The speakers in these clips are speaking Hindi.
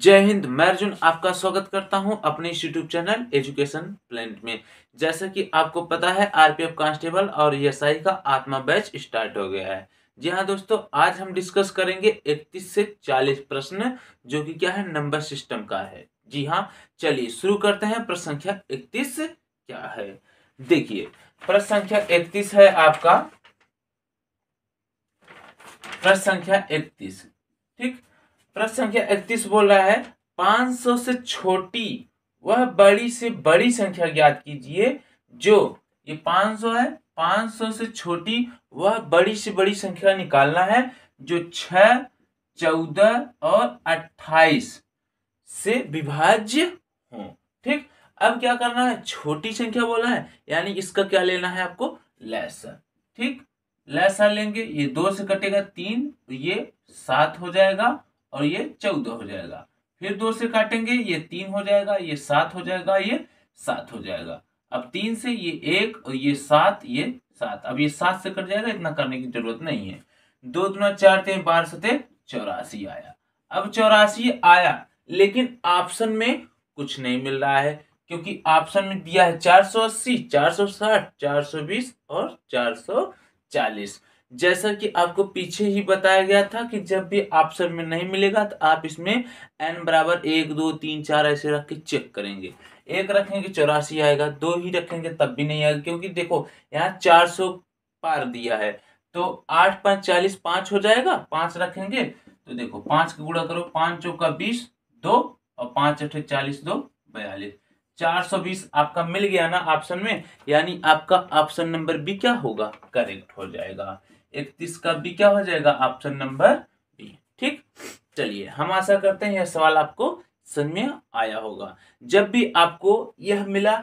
जय हिंद। मैं अर्जुन आपका स्वागत करता हूं अपने इस यूट्यूब चैनल एजुकेशन प्लेनेट में। जैसा कि आपको पता है आरपीएफ कांस्टेबल और एएसआई का आत्मा बैच स्टार्ट हो गया है। जी हाँ दोस्तों, आज हम डिस्कस करेंगे 31 से 40 प्रश्न जो कि क्या है, नंबर सिस्टम का है। जी हाँ, चलिए शुरू करते हैं। प्रश्न संख्या 31 क्या है, देखिए प्रश्न संख्या 31 है आपका, प्रश्न संख्या 31। ठीक, प्रश्न संख्या 31 बोल रहा है 500 से छोटी वह बड़ी से बड़ी संख्या ज्ञात कीजिए जो, ये 500 है, 500 से छोटी वह बड़ी से बड़ी संख्या निकालना है जो 6, 14 और 28 से विभाज्य हो। ठीक, अब क्या करना है, छोटी संख्या बोला है यानी इसका क्या लेना है आपको, लैसर। ठीक, लैसर लेंगे, ये 2 से कटेगा 3, ये 7 हो जाएगा और ये 14 हो जाएगा। फिर 2 से काटेंगे, ये 3 हो जाएगा, ये 7 हो जाएगा, ये 7 हो जाएगा। अब 3 से ये 1 और ये 7, ये 7। अब ये 7 से कट जाएगा, इतना करने की जरूरत नहीं है। 2 दूना 4 × 12 = 84 आया। अब 84 आया, लेकिन ऑप्शन में कुछ नहीं मिल रहा है क्योंकि ऑप्शन में दिया है 480, 460, 420 और 440। जैसा कि आपको पीछे ही बताया गया था कि जब भी ऑप्शन में नहीं मिलेगा तो आप इसमें n बराबर 1, 2, 3, 4 ऐसे रख के चेक करेंगे। 1 रखेंगे 84 आएगा, 2 ही रखेंगे तब भी नहीं आएगा क्योंकि देखो यहाँ 400 पार दिया है तो 8 5 40, 5 हो जाएगा। 5 रखेंगे तो देखो 5 का गुणा करो, 5 चौका 20, 2 और 5 अठे 40, 2 42, 420 आपका मिल गया ना ऑप्शन में, यानी आपका ऑप्शन नंबर बी क्या होगा, करेक्ट हो जाएगा। 31 का बी क्या हो जाएगा, ऑप्शन नंबर बी। ठीक, चलिए हम आशा करते हैं यह सवाल आपको समझ में आया होगा। जब भी आपको यह मिला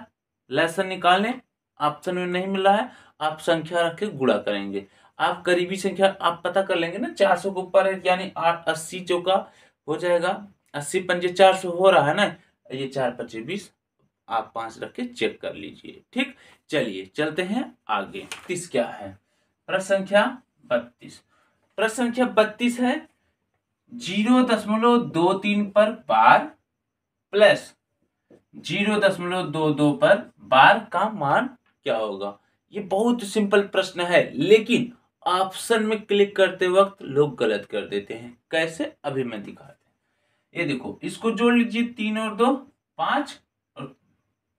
लेसन निकालने, ऑप्शन में नहीं मिला है, आप संख्या रख के गुणा करेंगे। आप करीबी संख्या आप पता कर लेंगे ना, 400 के ऊपर है यानी 8 80 चौका हो जाएगा, 80 पंजे 400 हो रहा है ना, ये 4 25 20, आप 5 रख के चेक कर लीजिए। ठीक, चलिए चलते हैं आगे। 30 क्या है, प्रश्न संख्या 32। प्रश्न संख्या 32 है 0.23 पर बार प्लस 0.22 पर बार का मान क्या होगा। ये बहुत सिंपल प्रश्न है, लेकिन ऑप्शन में क्लिक करते वक्त लोग गलत कर देते हैं। कैसे, अभी मैं दिखाता हूं। ये देखो, इसको जोड़ लीजिए, 3 और 2 5 और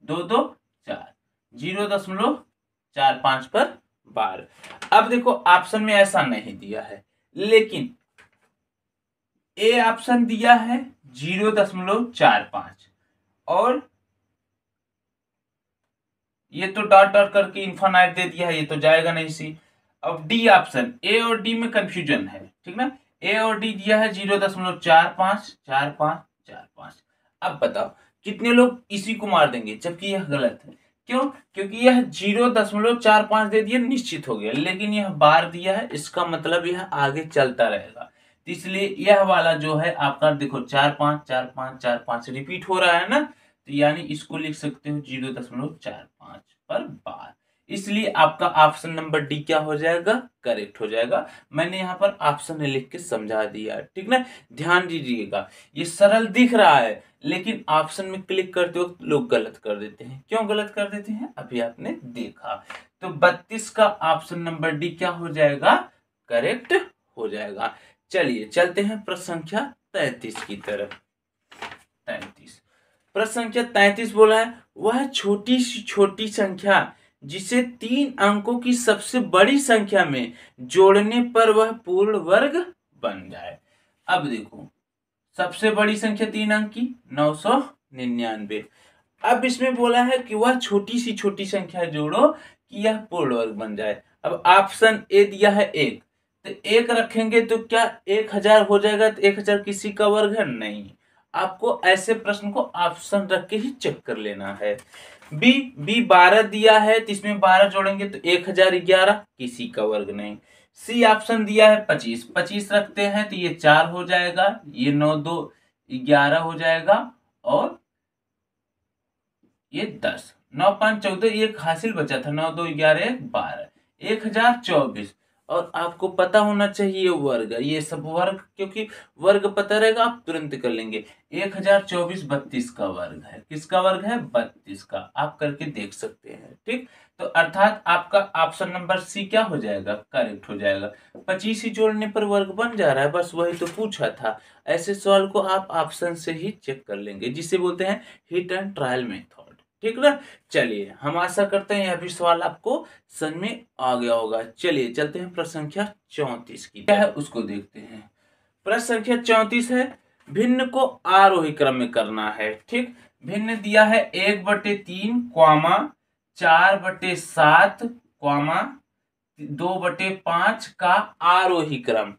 2 2 4, 0.45 पर बार। अब देखो ऑप्शन में ऐसा नहीं दिया है, लेकिन ए ऑप्शन दिया है 0.45 और ये तो डॉट डॉट करके इन्फानाइट दे दिया है, ये तो जाएगा नहीं सी। अब डी ऑप्शन, ए और डी में कंफ्यूजन है, ठीक ना। ए और डी दिया है 0.45 45 45। अब बताओ कितने लोग इसी को मार देंगे, जबकि यह गलत है। क्यों, क्योंकि यह 0.45 दे दिया, निश्चित हो गया, लेकिन यह बार दिया है, इसका मतलब यह आगे चलता रहेगा। तो इसलिए यह वाला जो है आपका देखो 4 5 4 5 4 5 रिपीट हो रहा है ना, तो यानी इसको लिख सकते हो 0.45 पर बार। इसलिए आपका ऑप्शन नंबर डी क्या हो जाएगा, करेक्ट हो जाएगा। मैंने यहाँ पर ऑप्शन लिख के समझा दिया, ठीक ना। ध्यान दीजिएगा, ये सरल दिख रहा है, लेकिन ऑप्शन में क्लिक करते वक्त लोग गलत कर देते हैं। क्यों गलत कर देते हैं, अभी आपने देखा। तो 32 का ऑप्शन नंबर डी क्या हो जाएगा, करेक्ट हो जाएगा। चलिए चलते हैं प्रश्न संख्या 33 की तरफ। 33, प्रश्न संख्या 33 बोला है वह छोटी सी छोटी संख्या जिसे 3 अंकों की सबसे बड़ी संख्या में जोड़ने पर वह पूर्ण वर्ग बन जाए। अब देखो सबसे बड़ी संख्या 3 अंक की 999। अब इसमें बोला है कि वह छोटी सी छोटी संख्या जोड़ो कि यह पूर्ण वर्ग बन जाए। अब ऑप्शन ए दिया है 1, तो 1 रखेंगे तो क्या 1000 हो जाएगा, तो 1000 किसी का वर्ग है नहीं। आपको ऐसे प्रश्न को ऑप्शन रख के ही चेक कर लेना है। बी 12 दिया है, तो इसमें 12 जोड़ेंगे तो 1011, किसी का वर्ग नहीं। सी ऑप्शन दिया है 25, 25 रखते हैं तो ये 4 हो जाएगा, ये 9 2 11 हो जाएगा और ये 10, 9 5 14, एक हासिल बचा था, 9 2 11 12, 1024 और आपको पता होना चाहिए वर्ग, ये सब वर्ग, क्योंकि वर्ग पता रहेगा आप तुरंत कर लेंगे। 1024 32 का वर्ग है, किसका वर्ग है? 32 का। आप करके देख सकते हैं, ठीक। तो अर्थात आपका ऑप्शन नंबर सी क्या हो जाएगा? करेक्ट हो जाएगा। 25 ही जोड़ने पर वर्ग बन जा रहा है, बस वही तो पूछा था। ऐसे सवाल को आप ऑप्शन से ही चेक कर लेंगे, जिसे बोलते हैं हिट एंड ट्रायल मेथड, ठीक ना। चलिए, हम आशा करते हैं यह भी सवाल आपको समझ में आ गया होगा। चलिए चलते हैं प्रश्न संख्या 34 की, क्या है उसको देखते हैं। प्रश्न संख्या 34 है, भिन्न को आरोही क्रम में करना है, ठीक। भिन्न दिया है 1/3, 4/7, 2/5 का आरोही क्रम।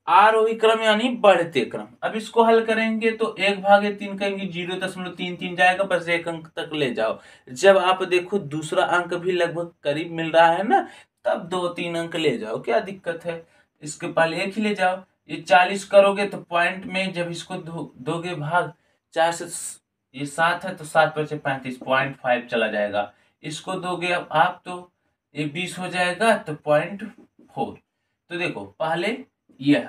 आरोही क्रम यानी बढ़ते क्रम। अब इसको हल करेंगे तो 1/3 कहेंगे 0.33 जाएगा, बस एक अंक तक ले जाओ। जब आप देखो दूसरा अंक भी लगभग करीब मिल रहा है ना, तब 2-3 अंक ले जाओ, क्या दिक्कत है। इसके पहले एक ही ले जाओ। ये 40 करोगे तो पॉइंट में जब इसको दोगे भाग 4 से, ये 7 है तो 7×5 0.5 चला जाएगा। इसको दोगे अब आप तो ये 20 हो जाएगा तो 0.4। तो देखो पहले यह,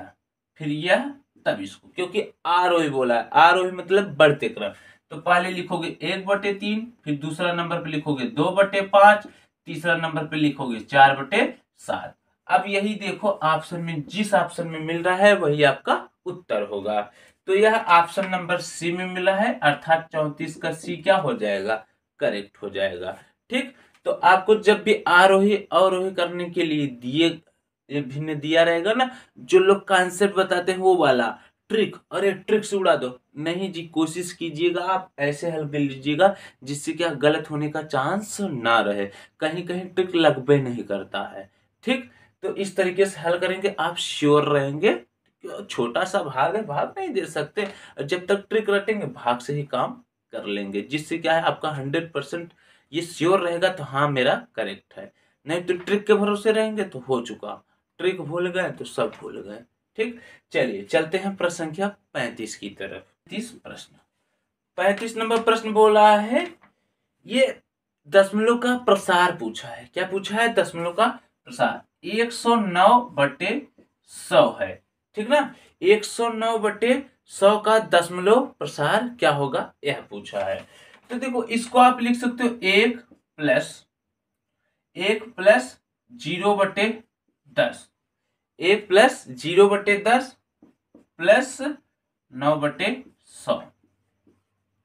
फिर यह, तब इसको, क्योंकि आरोही बोला है, आरोही मतलब बढ़ते क्रम। तो पहले लिखोगे 1/3, फिर दूसरा नंबर पे लिखोगे 2/5, तीसरा नंबर पे लिखोगे 4/7। अब यही देखो ऑप्शन में, जिस ऑप्शन में मिल रहा है वही आपका उत्तर होगा। तो यह ऑप्शन नंबर सी में मिला है, अर्थात 34 का सी क्या हो जाएगा? करेक्ट हो जाएगा, ठीक। तो आपको जब भी आरोही अवरोही करने के लिए दिए, ये भिन्न दिया रहेगा ना, जो लोग कॉन्सेप्ट बताते हैं वो वाला ट्रिक, अरे ट्रिक से उड़ा दो, नहीं जी, कोशिश कीजिएगा आप ऐसे हल कर लीजिएगा जिससे क्या गलत होने का चांस ना रहे, कहीं कहीं ट्रिक लगबे नहीं करता है, ठीक। तो इस तरीके से हल करेंगे, आप श्योर रहेंगे। छोटा सा भाग है, भाग नहीं दे सकते, जब तक ट्रिक रटेंगे भाग से ही काम कर लेंगे, जिससे क्या है आपका 100% ये श्योर रहेगा तो हाँ मेरा करेक्ट है। नहीं तो ट्रिक के भरोसे रहेंगे तो हो चुका, ट्रिक भूल गए तो सब भूल गए, ठीक। चलिए चलते हैं प्रश्न संख्या 35 की तरफ। 35 नंबर प्रश्न बोल रहा है, ये दशमलव का प्रसार पूछा है। क्या पूछा है? दशमलव का प्रसार। 109/100 है, ठीक ना। 109/100 का दशमलव प्रसार क्या होगा, यह पूछा है। तो देखो इसको आप लिख सकते हो 1 प्लस 0/10, 1 प्लस 0/10 प्लस 9/100।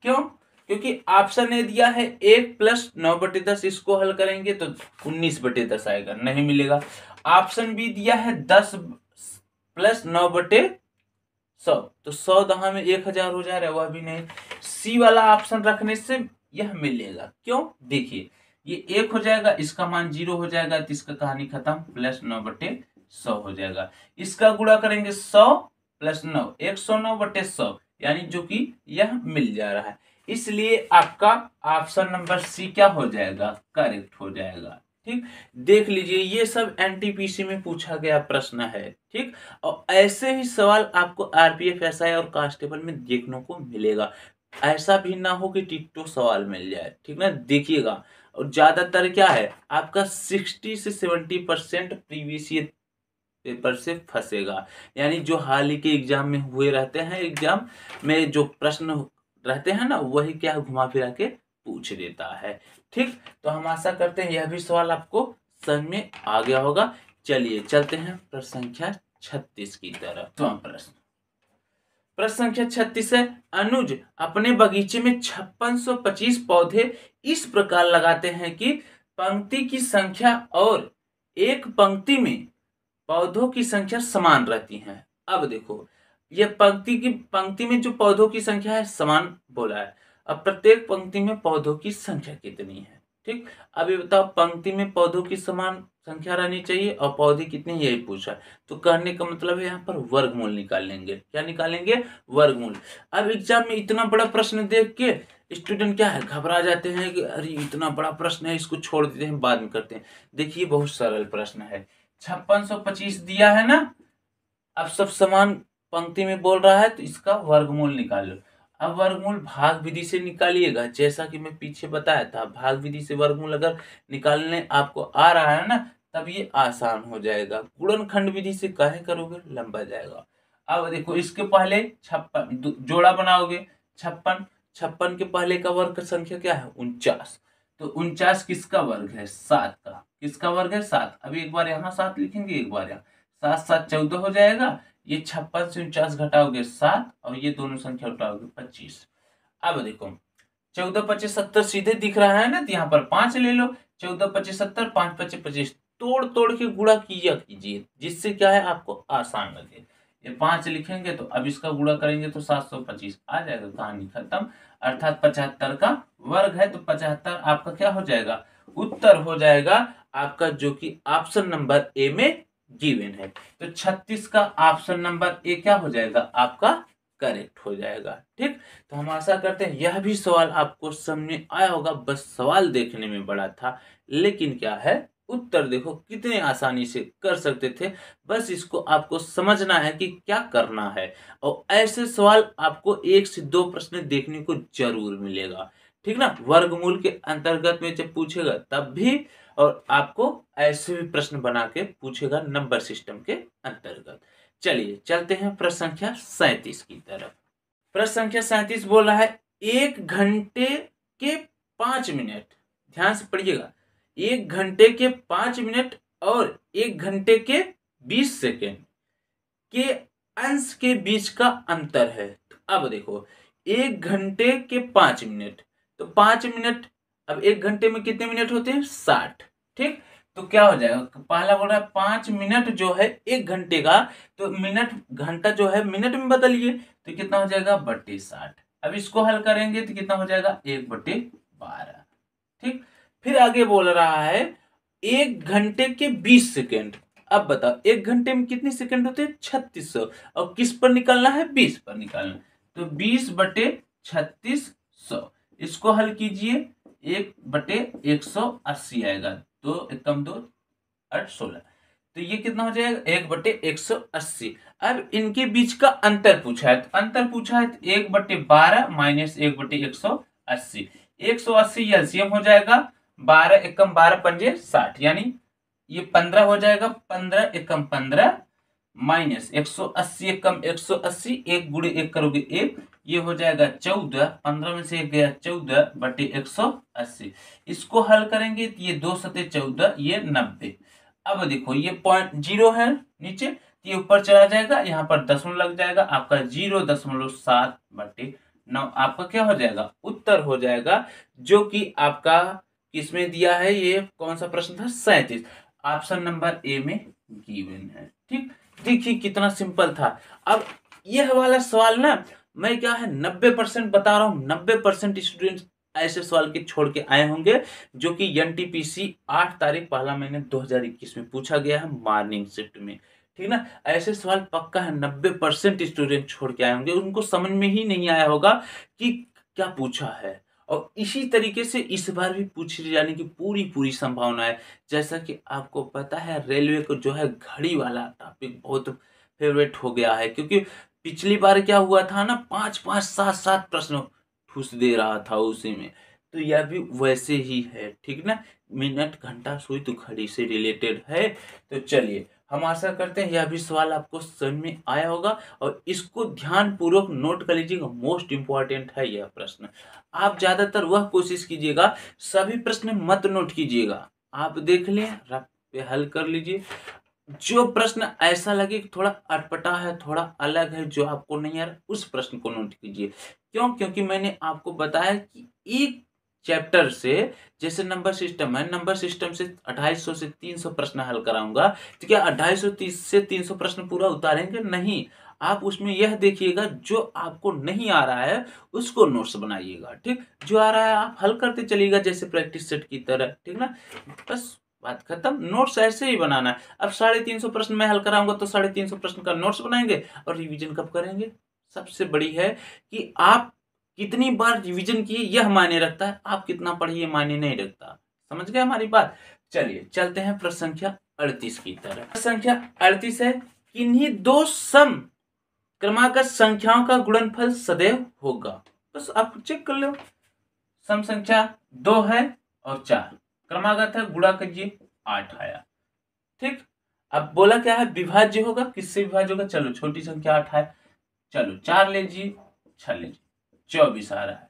क्यों? क्योंकि ऑप्शन ए दिया है 1 प्लस 9/10, इसको हल करेंगे तो 19/10 आएगा, नहीं मिलेगा। ऑप्शन बी दिया है 10 प्लस 9/100, तो 100 दहा में 1000 हो जा रहा है, वह भी नहीं। सी वाला ऑप्शन रखने से यह मिलेगा। क्यों? देखिए ये 1 हो जाएगा, इसका मान 0 हो जाएगा, तो इसका कहानी खत्म, प्लस 9/100 हो जाएगा। इसका गुणा करेंगे 100 प्लस 9, 109/100, यानी जो कि यह मिल जा रहा है। इसलिए आपका ऑप्शन नंबर सी क्या हो जाएगा? करेक्ट हो जाएगा, ठीक। देख लीजिए ये सब एनटीपीसी में पूछा गया प्रश्न है, ठीक। और ऐसे ही सवाल आपको आरपीएफ, एसआई और कांस्टेबल में देखने को मिलेगा। ऐसा भी ना हो कि टिट्टो सवाल मिल जाए, ठीक ना, देखिएगा। और ज्यादातर क्या है आपका 60 से 70% प्रीवियस ईयर पेपर से फंसेगा, यानी जो हाल ही के एग्जाम में हुए रहते हैं, एग्जाम में जो प्रश्न रहते हैं ना, वही क्या घुमा फिरा के पूछ देता है, ठीक। तो हम आशा करते हैं यह भी सवाल आपको समझ में आ गया होगा। चलिए चलते हैं प्रश्न संख्या 36 की तरफ। तो प्रश्न संख्या 36 है, अनुज अपने बगीचे में 5625 पौधे इस प्रकार लगाते हैं कि पंक्ति की संख्या और एक पंक्ति में पौधों की संख्या समान रहती है। अब देखो ये पंक्ति में जो पौधों की संख्या है समान बोला है, अब प्रत्येक पंक्ति में पौधों की संख्या कितनी है, ठीक। अब ये बताओ पंक्ति में पौधों की समान संख्या रहनी चाहिए और पौधे कितने, यही पूछा। तो कहने का मतलब है यहाँ पर वर्गमूल निकालेंगे। क्या निकालेंगे? वर्गमूल। अब एग्जाम में इतना बड़ा प्रश्न देख के स्टूडेंट क्या है, घबरा जाते हैं कि अरे इतना बड़ा प्रश्न है, इसको छोड़ देते हैं, बाद में करते हैं। देखिए बहुत सरल प्रश्न है, 5625 दिया है ना, अब सब समान पंक्ति में बोल रहा है तो इसका वर्गमूल निकालो। अब वर्गमूल भाग विधि से निकालिएगा, जैसा कि मैं पीछे बताया था, भाग विधि से वर्गमूल अगर निकालने आपको आ रहा है ना, तब ये आसान हो जाएगा। गुणनखंड विधि से काहे करोगे, लंबा जाएगा। अब देखो इसके पहले 56 जोड़ा बनाओगे, 56 56 के पहले का वर्ग संख्या क्या है, 49। तो 49 किसका वर्ग है, 7 का। किसका वर्ग है, 7। अभी एक बार यहाँ 7 लिखेंगे, एक बार यहाँ 7 7 14 हो जाएगा। ये 56 से 49 घटाओगे 7 और ये दोनों संख्या उठाओगे 25। अब देखो 14 25 70 सीधे दिख रहा है ना, तो यहाँ पर 5 ले लो। 14 25 70, 5 25 25, तोड़ तोड़ के गुणा कीजिए जिससे क्या है आपको आसान लगे। ये 5 लिखेंगे तो अब इसका गुणा करेंगे तो 725 आ जाएगा, कहानी खत्म। अर्थात 75 का वर्ग है, तो 75 आपका क्या हो जाएगा, उत्तर हो जाएगा आपका, जो कि ऑप्शन नंबर ए में गिवन है। तो 36 का ऑप्शन नंबर ए क्या हो जाएगा आपका, करेक्ट हो जाएगा। ठीक, तो हम आशा करते हैं यह भी सवाल आपको समझ में आया होगा। बस सवाल देखने में बड़ा था, लेकिन क्या है उत्तर देखो कितने आसानी से कर सकते थे। बस इसको आपको समझना है कि क्या करना है, और ऐसे सवाल आपको 1 से 2 प्रश्न देखने को जरूर मिलेगा। ठीक ना, वर्गमूल के अंतर्गत में जब पूछेगा तब भी, और आपको ऐसे भी प्रश्न बना के पूछेगा नंबर सिस्टम के अंतर्गत। चलिए चलते हैं प्रश्न संख्या 37 की तरफ। प्रश्न संख्या 37 बोल रहा है 1 घंटे के 5 मिनट, ध्यान से पढ़िएगा, 1 घंटे के 5 मिनट और 1 घंटे के 20 सेकेंड के अंश के बीच का अंतर है। तो अब देखो 1 घंटे के 5 मिनट, तो 5 मिनट, अब 1 घंटे में कितने मिनट होते हैं, 60। ठीक, तो क्या हो जाएगा, पहला बोल रहा है 5 मिनट जो है 1 घंटे का, तो मिनट घंटा जो है मिनट में बदलिए, तो कितना हो जाएगा, बटे 60। अब इसको हल करेंगे तो कितना हो जाएगा, 1/12। ठीक, फिर आगे बोल रहा है 1 घंटे के 20 सेकेंड। अब बताओ 1 घंटे में कितने सेकंड होते हैं, 3600, और किस पर निकालना है, 20 पर निकालना। तो 20/3600, इसको हल कीजिए, 1/180 आएगा। 2 एकम 2 8 16, तो ये कितना हो जाएगा, 1/180। अब इनके बीच का अंतर पूछा है, तो अंतर पूछा है, तो 1/12 माइनस 1/180, 180 एलसीएम हो जाएगा, 12 एकम 12 पंजे 60, यानी ये 15 हो जाएगा, 15 एकम 15 माइनस 180 एकम 180, 1 गुणे 1 करोगे 1, ये हो जाएगा 14, 15 में से 1 गया 14/180। इसको हल करेंगे तो ये 2 सते 14, ये 90। अब देखो ये पॉइंट 0 है नीचे, तो ये ऊपर चला जाएगा, यहाँ पर दशमलव लग जाएगा, आपका 0.7/9 आपका क्या हो जाएगा, उत्तर हो जाएगा, जो कि आपका किसमें दिया है, ये कौन सा प्रश्न था, 37, ऑप्शन नंबर ए में गिवन है। ठीक, देखिए कितना सिंपल था। अब यह वाला सवाल ना, मैं क्या है 90% बता रहा हूँ, 90% स्टूडेंट ऐसे सवाल के छोड़ के आए होंगे, जो कि एनटीपीसी 8 तारीख 1 महीने 2021 में पूछा गया है मॉर्निंग शिफ्ट में। ठीक ना, ऐसे सवाल पक्का है 90% स्टूडेंट छोड़ के आए होंगे, उनको समझ में ही नहीं आया होगा कि क्या पूछा है। और इसी तरीके से इस बार भी पूछे जाने की पूरी संभावना है। जैसा कि आपको पता है रेलवे को जो है घड़ी वाला टॉपिक बहुत फेवरेट हो गया है, क्योंकि पिछली बार क्या हुआ था ना, 5 7 प्रश्न ठूस दे रहा था उसी में, तो यह भी वैसे ही है। ठीक ना, मिनट घंटा सुई तो घड़ी से रिलेटेड है। तो चलिए हम आशा करते हैं यह भी सवाल आपको समझ में आया होगा, और इसको ध्यान पूर्वक नोट कर लीजिएगा, मोस्ट इंपॉर्टेंट है यह प्रश्न। आप ज्यादातर वह कोशिश कीजिएगा, सभी प्रश्न मत नोट कीजिएगा, आप देख लें, पे हल कर लीजिए। जो प्रश्न ऐसा लगे कि थोड़ा अटपटा है, थोड़ा अलग है, जो आपको नहीं आ रहा, उस प्रश्न को नोट कीजिए। क्यों, क्योंकि मैंने आपको बताया कि एक चैप्टर से, जैसे नंबर सिस्टम है, नंबर सिस्टम से 2800 से 300 प्रश्न हल कराऊंगा, तो क्या 2830 से 300 प्रश्न पूरा उतारेंगे, नहीं। आप उसमें यह देखिएगा जो आपको नहीं आ रहा है उसको नोट्स बनाइएगा। ठीक, जो आ रहा है आप हल करते चलिएगा, जैसे प्रैक्टिस सेट की तरह। ठीक ना, बस बात खत्म। नोट्स ऐसे ही बनाना है। अब 350 प्रश्न मैं हल कराऊंगा, तो 350 प्रश्न का नोट्स बनाएंगे, और रिवीजन कब करेंगे। सबसे बड़ी है कि आप कितनी बार रिवीजन किए यह मायने रखता है, आप कितना पढ़िए मायने नहीं रखता। समझ गए हमारी बात। चलिए चलते हैं प्रश्न संख्या 38 की तरफ। प्रश्न संख्या 38 है, किन्हीं दो सम क्रमागत संख्याओं का गुणनफल सदैव होगा। बस आप चेक कर लो, सम संख्या 2 है और 4 क्रमागत है, गुणा कीजिए 8 आया। ठीक, अब बोला क्या है, विभाज्य होगा, किससे विभाज्य होगा, चलो छोटी संख्या 8 है, चलो 4 लीजिए, 6 लीजिए, 24 आ रहा है,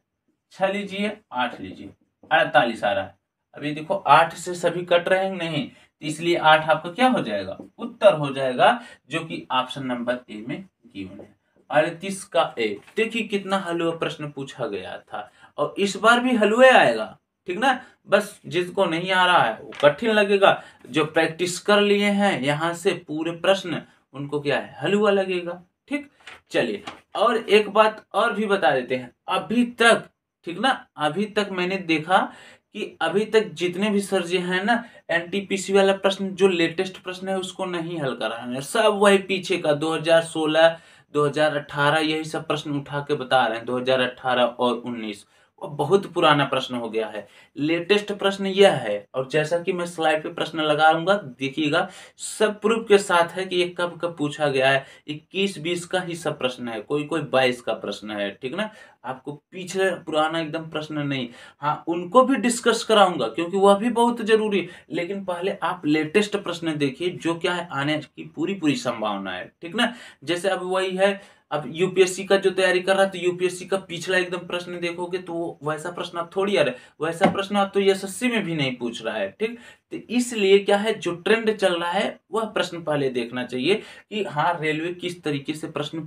6 लीजिए, 8 लीजिए, 48 आ रहा है। अभी देखो 8 से सभी कट रहे हैं नहीं, तो इसलिए 8 आपका क्या हो जाएगा, उत्तर हो जाएगा, जो कि ऑप्शन नंबर ए में गिवन है। 38 का ए। देखिए कितना हलवा प्रश्न पूछा गया था, और इस बार भी हलवे आएगा, ठीक ना। बस जिसको नहीं आ रहा है वो कठिन लगेगा, जो प्रैक्टिस कर लिए हैं यहाँ से पूरे प्रश्न, उनको क्या है, हलवा लगेगा। ठीक, चलिए और एक बात और भी बता देते हैं, अभी तक, ठीक ना, अभी तक मैंने देखा कि अभी तक जितने भी सर जी हैं ना, एनटीपीसी वाला प्रश्न जो लेटेस्ट प्रश्न है उसको नहीं हल करा है, सब वही पीछे का 2016 2018 यही सब प्रश्न उठा के बता रहे हैं, 2018 और 19, वो बहुत पुराना प्रश्न हो गया है। लेटेस्ट प्रश्न यह है, और जैसा कि मैं स्लाइड पे प्रश्न लगाऊंगा देखिएगा, सब प्रूफ के साथ है कि ये कब कब पूछा गया है। 21-20 का ही सब प्रश्न है, कोई कोई 22 का प्रश्न है, ठीक ना। आपको पीछे पुराना एकदम प्रश्न नहीं, हाँ उनको भी डिस्कस कराऊंगा क्योंकि वह भी बहुत जरूरी है, लेकिन पहले आप लेटेस्ट प्रश्न देखिए जो क्या है, आने की पूरी पूरी संभावना है, ठीक ना। जैसे अब वही है, अब यूपीएससी का जो तैयारी कर रहा है तो यूपीएससी का पिछला एकदम प्रश्न देखोगे तो वैसा प्रश्न आप थोड़ी आ रहा है, वैसा प्रश्न आप तो एसएससी में भी नहीं पूछ रहा है, ठीक। तो इसलिए क्या है, जो ट्रेंड चल रहा है वह प्रश्न पहले देखना चाहिए कि हाँ रेलवे किस तरीके से प्रश्न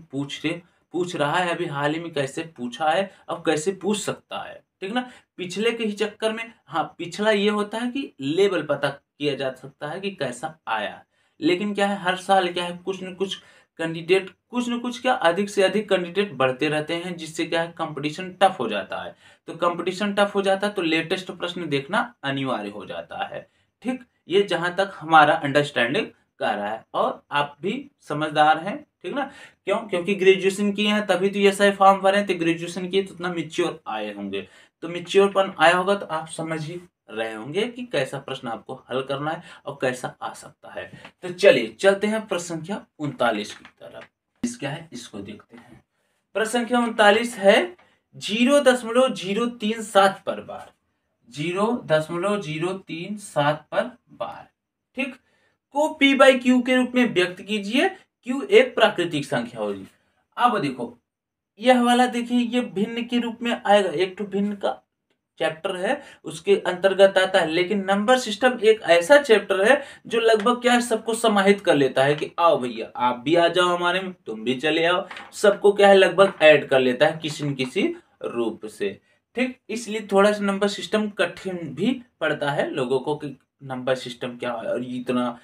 पूछ रहा है, अभी हाल ही में कैसे पूछा है और कैसे पूछ सकता है, ठीक ना। पिछले के ही चक्कर में, हाँ पिछला ये होता है कि लेवल पता किया जा सकता है कि कैसा आया, लेकिन क्या है हर साल क्या है, कुछ न कुछ कैंडिडेट, कुछ न कुछ क्या अधिक से अधिक कैंडिडेट बढ़ते रहते हैं, जिससे क्या है कंपटीशन टफ हो जाता है। तो कंपटीशन टफ हो जाता है तो लेटेस्ट प्रश्न देखना अनिवार्य हो जाता है, ठीक। ये जहां तक हमारा अंडरस्टैंडिंग कर रहा है, और आप भी समझदार हैं, ठीक ना। क्यों, क्योंकि ग्रेजुएशन किए हैं तभी तो ये सही फॉर्म भरे, तो ग्रेजुएशन किए तो उतना मिच्योर आए होंगे, तो मिच्योरपन आया होगा तो आप समझ ही रहे होंगे कि कैसा प्रश्न आपको हल करना है और कैसा आ सकता है। तो चलिए चलते हैं प्रश्न संख्या 39 की तरफ। क्या है इसको देखते हैं। प्रश्न संख्या 39 है 0.037 पर बार, 0.037 पर बार, ठीक, को पी बाई क्यू के रूप में व्यक्त कीजिए। क्यू एक प्राकृतिक संख्या होगी। अब देखो यह वाला देखिए, ये भिन्न के रूप में आएगा, एक तो भिन्न का चैप्टर है उसके अंतर्गत आता है, लेकिन नंबर सिस्टम एक ऐसा चैप्टर है जो लगभग क्या है, सबको समाहित कर लेता है कि आओ भैया आप भी आ जाओ हमारे में, तुम भी चले आओ, सबको क्या है लगभग ऐड कर लेता है किसी न किसी रूप से, ठीक। इसलिए थोड़ा सा नंबर सिस्टम कठिन भी पड़ता है लोगों को कि नंबर सिस्टम क्या है, और इतना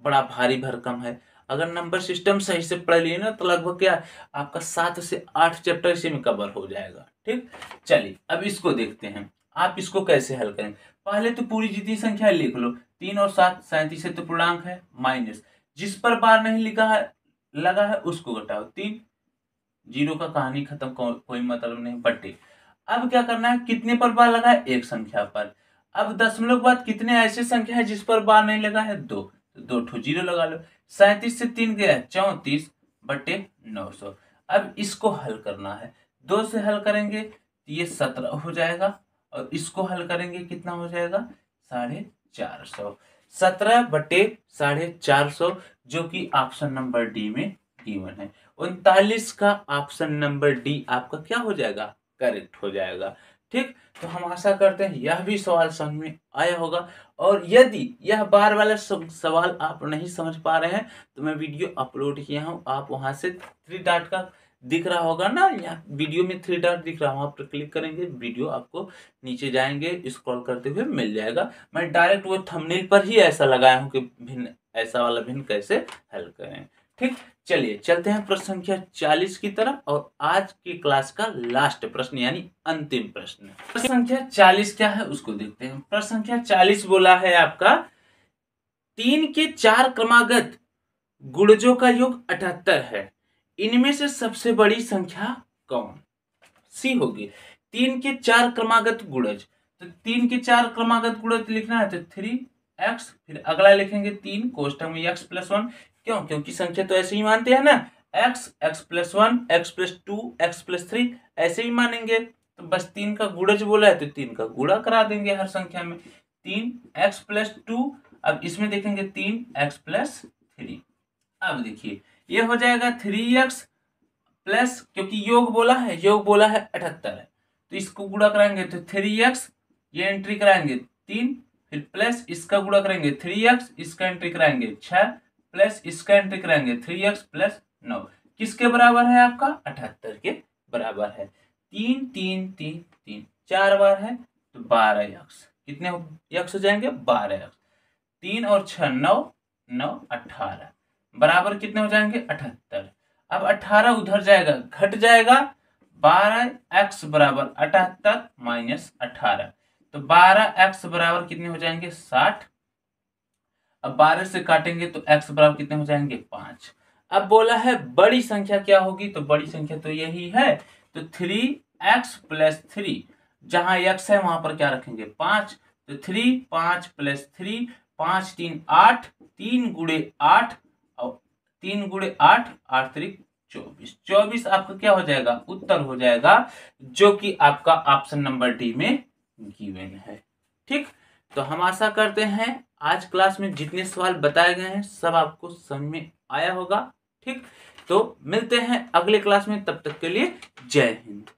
बड़ा भारी भरकम है। अगर नंबर सिस्टम सही से पढ़ लिए ना तो लगभग क्या आपका 7 से 8 चैप्टर इसी में कवर हो जाएगा, ठीक। चलिए अब इसको देखते हैं, आप इसको कैसे हल करेंगे। पहले तो पूरी जितनी संख्या लिख लो, 3 और 7 37 है तो पूर्णांक है, माइनस जिस पर बार नहीं लिखा है लगा है उसको घटाओ, 3 जीरो का कहानी खत्म, कोई मतलब नहीं, बट्टे। अब क्या करना है, कितने पर बार लगा है, एक संख्या पर। अब दशमलव के बाद कितने ऐसे संख्या है जिस पर बार नहीं लगा है, 2, तो 2 ठो जीरो लगा लो। 37 से 3 गया 34 बटे 900। अब इसको हल करना है, 2 से हल करेंगे तो ये 17 हो जाएगा, और इसको हल करेंगे कितना हो जाएगा, 450। 17 बटे 450, जो कि ऑप्शन नंबर डी में गिवन है। 39 का ऑप्शन नंबर डी आपका क्या हो जाएगा, करेक्ट हो जाएगा, ठीक। तो हम आशा करते हैं यह भी सवाल समझ में आया होगा, और यदि यह बार वाला सवाल आप नहीं समझ पा रहे हैं तो मैं वीडियो अपलोड किया हूं, आप वहां से 3 डॉट का दिख रहा होगा ना, यहाँ वीडियो में 3 डॉट दिख रहा, वहां पर क्लिक करेंगे, वीडियो आपको नीचे जाएंगे स्क्रॉल करते हुए मिल जाएगा। मैं डायरेक्ट वो थंबनेल पर ही ऐसा लगाया हूँ कि भिन्न, ऐसा वाला भिन्न कैसे हल करें, ठीक। चलिए चलते हैं प्रश्न संख्या 40 की तरफ, और आज की क्लास का लास्ट प्रश्न यानी अंतिम प्रश्न। प्रश्न संख्या 40 क्या है उसको देखते हैं। प्रश्न संख्या 40 बोला है आपका 3 के 4 क्रमागत गुणजों का योग 78 है, इनमें से सबसे बड़ी संख्या कौन सी होगी। 3 के 4 क्रमागत गुणज, तो 3 के 4 क्रमागत गुणज लिखना है तो 3x, फिर अगला लिखेंगे 3 कोष्ठक में x+1, क्यों, क्योंकि संख्या तो ऐसे ही मानते हैं ना, x, x+1, x+2, x+3 ऐसे ही मानेंगे, तो बस 3 का गुणज बोला है तो 3 का गुणा करा देंगे हर संख्या में, 3x+2 अब इसमें देखेंगे 3x प्लस 3। अब देखिए ये हो जाएगा 3x प्लस, क्योंकि योग बोला है 78 है, तो इसको गुणा कराएंगे तो 3x, ये एंट्री कराएंगे 3, फिर प्लस इसका गुणा करेंगे 3x, इसका एंट्री कराएंगे 6, प्लस इसका एंट्री कराएंगे 3x प्लस 9। किसके बराबर है आपका? 78 के बराबर है। 3 3 3 3 4 बार है तो 12x, कितने x हो जाएंगे? 12x। 3 और 6 9, 9 18 बराबर कितने हो जाएंगे? 78। अब 18 उधर जाएगा, घट जाएगा, 12x बराबर 78 माइनस 18, तो 12x बराबर कितने हो जाएंगे? 60। अब 12 से काटेंगे तो x बराबर कितने हो जाएंगे? 5। अब बोला है बड़ी संख्या क्या होगी, तो बड़ी संख्या तो यही है, तो 3x प्लस 3, जहां x है वहां पर क्या रखेंगे? 5, तो 3 5 प्लस 3, 5 3 8, 3 गुणे 8 और 3 गुणे 8 8 3 24। 24 आपका क्या हो जाएगा? उत्तर हो जाएगा, जो कि आपका ऑप्शन नंबर डी में गिवन है। ठीक, तो हम आशा करते हैं आज क्लास में जितने सवाल बताए गए हैं सब आपको समझ में आया होगा। ठीक, तो मिलते हैं अगले क्लास में, तब तक के लिए जय हिंद।